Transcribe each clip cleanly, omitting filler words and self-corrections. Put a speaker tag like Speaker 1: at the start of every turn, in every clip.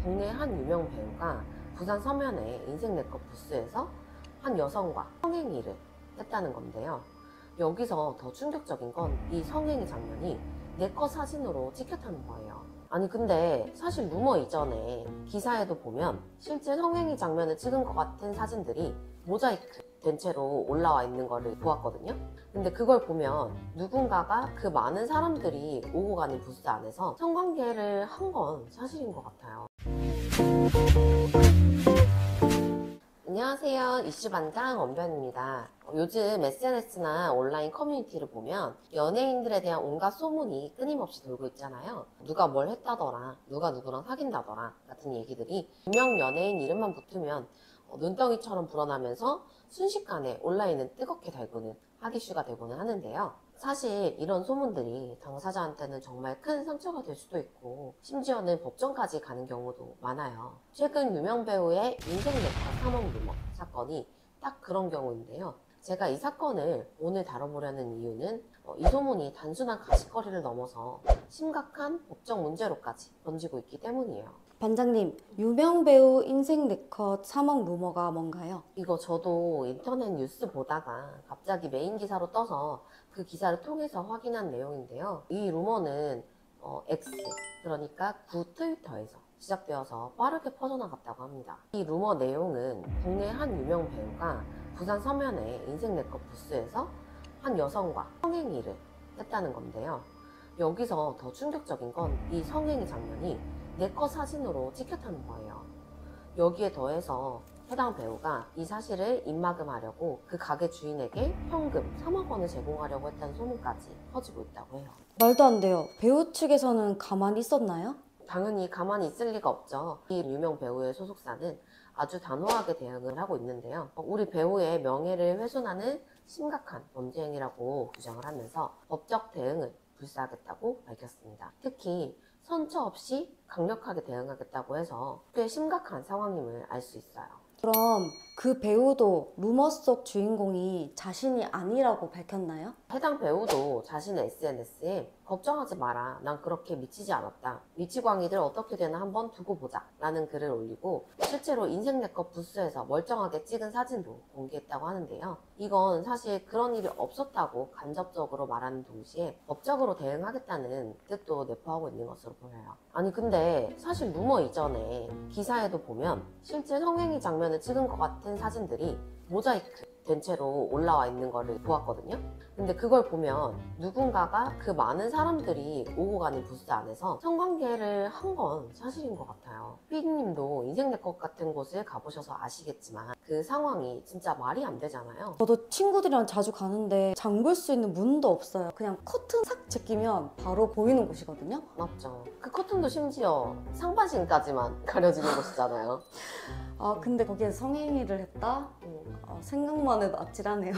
Speaker 1: 국내 한 유명 배우가 부산 서면의 인생 네컷 부스에서 한 여성과 성행위를 했다는 건데요. 여기서 더 충격적인 건 이 성행위 장면이 네컷 사진으로 찍혔다는 거예요. 아니 근데 사실 루머 이전에 기사에도 보면 실제 성행위 장면을 찍은 것 같은 사진들이 모자이크 된 채로 올라와 있는 거를 보았거든요. 근데 그걸 보면 누군가가 그 많은 사람들이 오고 가는 부스 안에서 성관계를 한 건 사실인 것 같아요. 안녕하세요. 이슈반장 원변입니다. 요즘 SNS나 온라인 커뮤니티를 보면 연예인들에 대한 온갖 소문이 끊임없이 돌고 있잖아요. 누가 뭘 했다더라, 누가 누구랑 사귄다더라 같은 얘기들이 유명 연예인 이름만 붙으면 눈덩이처럼 불어나면서 순식간에 온라인은 뜨겁게 달구는 핫 이슈가 되고는 하는데요. 사실 이런 소문들이 당사자한테는 정말 큰 상처가 될 수도 있고 심지어는 법정까지 가는 경우도 많아요. 최근 유명 배우의 인생 네컷 사망 루머 사건이 딱 그런 경우인데요. 제가 이 사건을 오늘 다뤄보려는 이유는 이 소문이 단순한 가십거리를 넘어서 심각한 법적 문제로까지 번지고 있기 때문이에요.
Speaker 2: 반장님, 유명 배우 인생 네컷 사망 루머가 뭔가요?
Speaker 1: 이거 저도 인터넷 뉴스 보다가 갑자기 메인 기사로 떠서 그 기사를 통해서 확인한 내용인데요. 이 루머는 X, 그러니까 구 트위터에서 시작되어서 빠르게 퍼져나갔다고 합니다. 이 루머 내용은 국내 한 유명 배우가 부산 서면의 인생 네컷 부스에서 한 여성과 성행위를 했다는 건데요. 여기서 더 충격적인 건 이 성행위 장면이 네컷 사진으로 찍혔다는 거예요. 여기에 더해서 해당 배우가 이 사실을 입막음하려고 그 가게 주인에게 현금 3억 원을 제공하려고 했다는 소문까지 퍼지고 있다고 해요.
Speaker 2: 말도 안 돼요. 배우 측에서는 가만히 있었나요?
Speaker 1: 당연히 가만히 있을 리가 없죠. 이 유명 배우의 소속사는 아주 단호하게 대응을 하고 있는데요. 우리 배우의 명예를 훼손하는 심각한 범죄 행위라고 규정을 하면서 법적 대응을 불사하겠다고 밝혔습니다. 특히 선처 없이 강력하게 대응하겠다고 해서 꽤 심각한 상황임을 알 수 있어요.
Speaker 2: 그럼 그 배우도 루머 속 주인공이 자신이 아니라고 밝혔나요?
Speaker 1: 해당 배우도 자신의 SNS에 걱정하지 마라, 난 그렇게 미치지 않았다, 미치광이들 어떻게 되나 한번 두고 보자 라는 글을 올리고 실제로 인생 네컷 부스에서 멀쩡하게 찍은 사진도 공개했다고 하는데요. 이건 사실 그런 일이 없었다고 간접적으로 말하는 동시에 법적으로 대응하겠다는 뜻도 내포하고 있는 것으로 보여요. 아니 근데 사실 루머 이전에 기사에도 보면 실제 성행위 장면을 찍은 것 같은 사진들이 모자이크 된 채로 올라와 있는 거를 보았거든요. 근데 그걸 보면 누군가가 그 많은 사람들이 오고 가는 부스 안에서 성관계를 한 건 사실인 것 같아요. 피디님도 인생 네컷 같은 곳을 가보셔서 아시겠지만 그 상황이 진짜 말이 안 되잖아요.
Speaker 2: 저도 친구들이랑 자주 가는데 잠글 수 있는 문도 없어요. 그냥 커튼 싹 제끼면 바로 보이는 곳이거든요.
Speaker 1: 맞죠. 그 커튼도 심지어 상반신까지만 가려지는 곳이잖아요.
Speaker 2: 아, 근데 거기에 성행위를 했다? 생각만 해도 아찔하네요.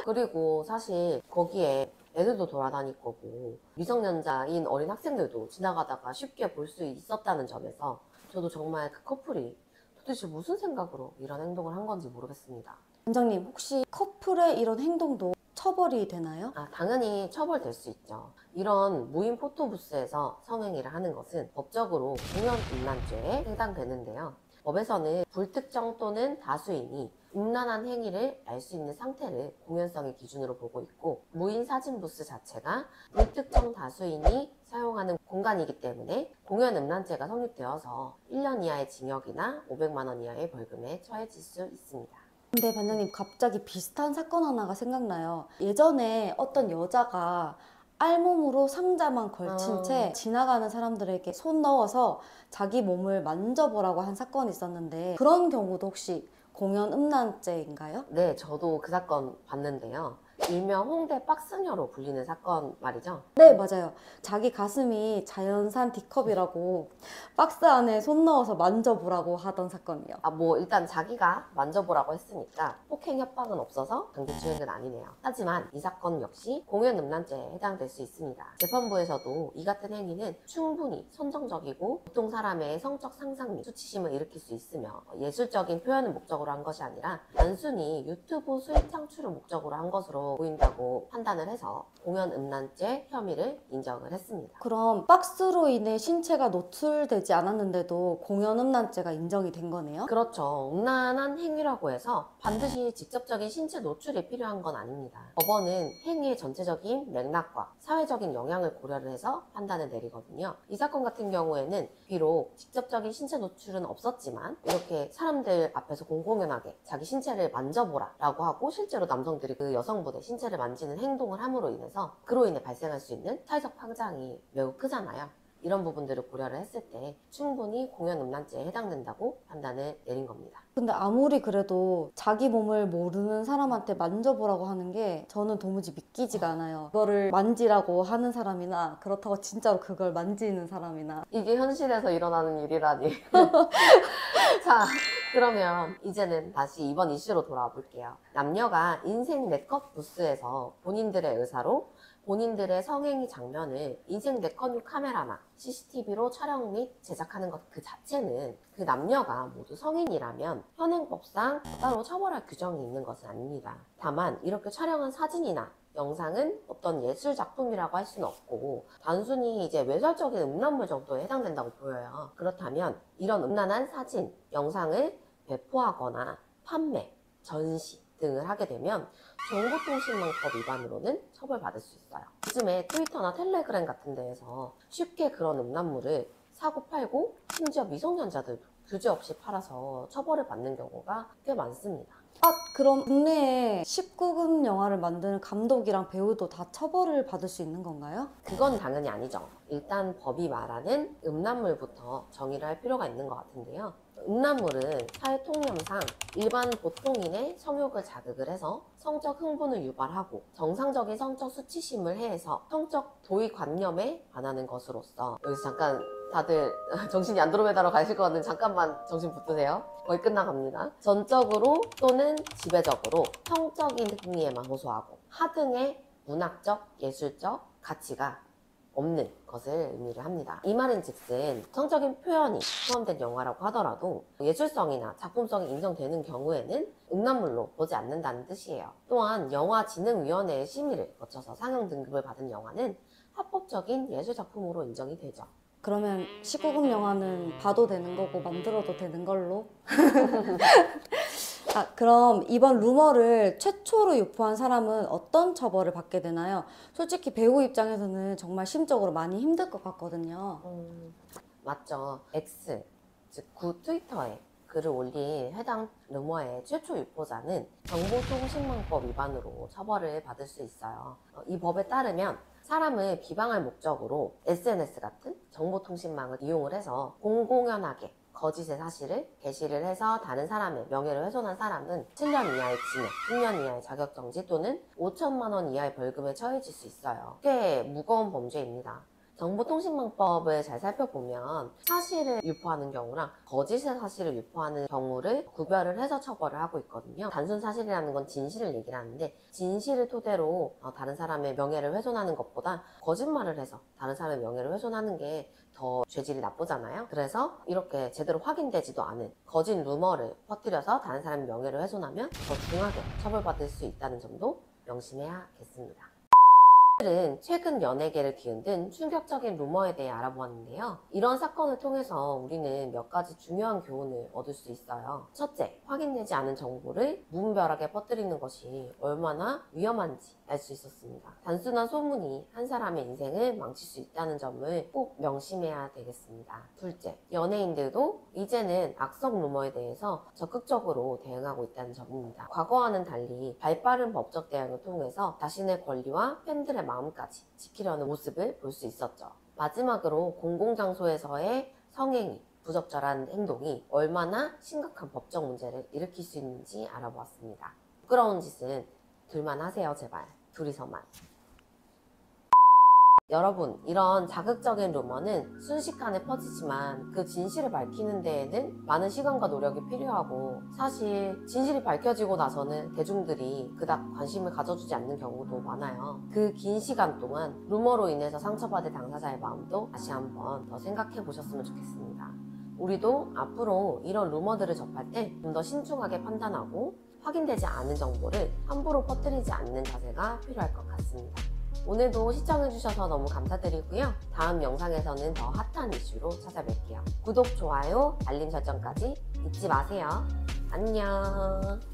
Speaker 1: 그리고 사실 거기에 애들도 돌아다닐 거고 미성년자인 어린 학생들도 지나가다가 쉽게 볼 수 있었다는 점에서 저도 정말 그 커플이 도대체 무슨 생각으로 이런 행동을 한 건지 모르겠습니다.
Speaker 2: 반장님, 혹시 커플의 이런 행동도 처벌이 되나요?
Speaker 1: 당연히 처벌될 수 있죠. 이런 무인 포토부스에서 성행위를 하는 것은 법적으로 공연음란죄에 해당되는데요. 법에서는 불특정 또는 다수인이 음란한 행위를 알 수 있는 상태를 공연성의 기준으로 보고 있고, 무인 사진 부스 자체가 불특정 다수인이 사용하는 공간이기 때문에 공연음란죄가 성립되어서 1년 이하의 징역이나 500만 원 이하의 벌금에 처해질 수 있습니다.
Speaker 2: 근데 반장님, 갑자기 비슷한 사건 하나가 생각나요. 예전에 어떤 여자가 알몸으로 상자만 걸친 채 지나가는 사람들에게 손 넣어서 자기 몸을 만져보라고 한 사건이 있었는데, 그런 경우도 혹시 공연 음란죄인가요?
Speaker 1: 네, 저도 그 사건 봤는데요. 일명 홍대 박스녀로 불리는 사건 말이죠.
Speaker 2: 네, 맞아요. 자기 가슴이 자연산 D컵이라고 박스 안에 손 넣어서 만져보라고 하던 사건이요.
Speaker 1: 일단 자기가 만져보라고 했으니까 폭행 협박은 없어서 강제추행은 아니네요. 하지만 이 사건 역시 공연음란죄에 해당될 수 있습니다. 재판부에서도 이 같은 행위는 충분히 선정적이고 보통 사람의 성적 상상 및 수치심을 일으킬 수 있으며 예술적인 표현을 목적으로 한 것이 아니라 단순히 유튜브 수익 창출을 목적으로 한 것으로 보인다고 판단을 해서 공연음란죄 혐의를 인정을 했습니다.
Speaker 2: 그럼 박스로 인해 신체가 노출되지 인정되지 않았는데도 공연음란죄가 인정이 된 거네요?
Speaker 1: 그렇죠. 음란한 행위라고 해서 반드시 직접적인 신체 노출이 필요한 건 아닙니다. 법원은 행위의 전체적인 맥락과 사회적인 영향을 고려를 해서 판단을 내리거든요. 이 사건 같은 경우에는 비록 직접적인 신체 노출은 없었지만 이렇게 사람들 앞에서 공공연하게 자기 신체를 만져보라 라고 하고 실제로 남성들이 그 여성분의 신체를 만지는 행동을 함으로 인해서 그로 인해 발생할 수 있는 사회적 파장이 매우 크잖아요. 이런 부분들을 고려를 했을 때 충분히 공연음란죄에 해당된다고 판단을 내린 겁니다.
Speaker 2: 근데 아무리 그래도 자기 몸을 모르는 사람한테 만져보라고 하는 게 저는 도무지 믿기지가 않아요. 그거를 만지라고 하는 사람이나 그렇다고 진짜로 그걸 만지는 사람이나.
Speaker 1: 이게 현실에서 일어나는 일이라니. 자, 그러면 이제는 다시 이번 이슈로 돌아와 볼게요. 남녀가 인생 네컷 부스에서 본인들의 의사로 본인들의 성행위 장면을 인생 네컷 카메라나 CCTV로 촬영 및 제작하는 것 그 자체는 그 남녀가 모두 성인이라면 현행법상 따로 처벌할 규정이 있는 것은 아닙니다. 다만 이렇게 촬영한 사진이나 영상은 어떤 예술 작품이라고 할 수는 없고 단순히 이제 외설적인 음란물 정도에 해당된다고 보여요. 그렇다면 이런 음란한 사진, 영상을 배포하거나 판매, 전시 등을 하게 되면 정보통신망법 위반으로는 처벌받을 수 있어요. 요즘에 트위터나 텔레그램 같은 데에서 쉽게 그런 음란물을 사고 팔고 심지어 미성년자들도 규제 없이 팔아서 처벌을 받는 경우가 꽤 많습니다.
Speaker 2: 그럼 국내에 19금 영화를 만드는 감독이랑 배우도 다 처벌을 받을 수 있는 건가요?
Speaker 1: 그건 당연히 아니죠. 일단 법이 말하는 음란물부터 정의를 할 필요가 있는 것 같은데요. 음란물은 사회 통념상 일반 보통인의 성욕을 자극을 해서 성적 흥분을 유발하고 정상적인 성적 수치심을 해해서 성적 도의 관념에 반하는 것으로서 여기서 잠깐 다들 정신이 안드로메다로 가실 것 같은데 잠깐만 정신 붙드세요. 거의 끝나갑니다. 전적으로 또는 지배적으로 성적인 흥미에만 호소하고 하등의 문학적, 예술적 가치가 없는 것을 의미를 합니다. 이 말인즉슨 성적인 표현이 포함된 영화라고 하더라도 예술성이나 작품성이 인정되는 경우에는 음란물로 보지 않는다는 뜻이에요. 또한 영화진흥위원회의 심의를 거쳐서 상영 등급을 받은 영화는 합법적인 예술작품으로 인정이 되죠.
Speaker 2: 그러면 19금 영화는 봐도 되는 거고 만들어도 되는 걸로? 그럼 이번 루머를 최초로 유포한 사람은 어떤 처벌을 받게 되나요? 솔직히 배우 입장에서는 정말 심적으로 많이 힘들 것 같거든요.
Speaker 1: 맞죠. X, 즉 구 트위터에 글을 올린 해당 루머의 최초 유포자는 정보통신망법 위반으로 처벌을 받을 수 있어요. 이 법에 따르면 사람을 비방할 목적으로 SNS 같은 정보통신망을 이용을 해서 공공연하게 거짓의 사실을 게시를 해서 다른 사람의 명예를 훼손한 사람은 7년 이하의 징역, 10년 이하의 자격정지 또는 5천만 원 이하의 벌금에 처해질 수 있어요. 꽤 무거운 범죄입니다. 정보통신망법을 잘 살펴보면 사실을 유포하는 경우랑 거짓의 사실을 유포하는 경우를 구별을 해서 처벌을 하고 있거든요. 단순 사실이라는 건 진실을 얘기를 하는데 진실을 토대로 다른 사람의 명예를 훼손하는 것보다 거짓말을 해서 다른 사람의 명예를 훼손하는 게 더 죄질이 나쁘잖아요. 그래서 이렇게 제대로 확인되지도 않은 거짓 루머를 퍼뜨려서 다른 사람의 명예를 훼손하면 더 중하게 처벌받을 수 있다는 점도 명심해야겠습니다. 오늘은 최근 연예계를 뒤흔든 충격적인 루머에 대해 알아보았는데요. 이런 사건을 통해서 우리는 몇 가지 중요한 교훈을 얻을 수 있어요. 첫째, 확인되지 않은 정보를 무분별하게 퍼뜨리는 것이 얼마나 위험한지 알 수 있었습니다. 단순한 소문이 한 사람의 인생을 망칠 수 있다는 점을 꼭 명심해야 되겠습니다. 둘째, 연예인들도 이제는 악성 루머에 대해서 적극적으로 대응하고 있다는 점입니다. 과거와는 달리 발빠른 법적 대응을 통해서 자신의 권리와 팬들의 마음까지 지키려는 모습을 볼 수 있었죠. 마지막으로 공공장소에서의 성행위, 부적절한 행동이 얼마나 심각한 법적 문제를 일으킬 수 있는지 알아보았습니다. 부끄러운 짓은 둘만 하세요, 제발. 둘이서만. 여러분, 이런 자극적인 루머는 순식간에 퍼지지만 그 진실을 밝히는 데에는 많은 시간과 노력이 필요하고 사실 진실이 밝혀지고 나서는 대중들이 그닥 관심을 가져주지 않는 경우도 많아요. 그 긴 시간 동안 루머로 인해서 상처받을 당사자의 마음도 다시 한번 더 생각해 보셨으면 좋겠습니다. 우리도 앞으로 이런 루머들을 접할 때 좀 더 신중하게 판단하고 확인되지 않은 정보를 함부로 퍼뜨리지 않는 자세가 필요할 것 같습니다. 오늘도 시청해주셔서 너무 감사드리고요. 다음 영상에서는 더 핫한 이슈로 찾아뵐게요. 구독, 좋아요, 알림 설정까지 잊지 마세요. 안녕.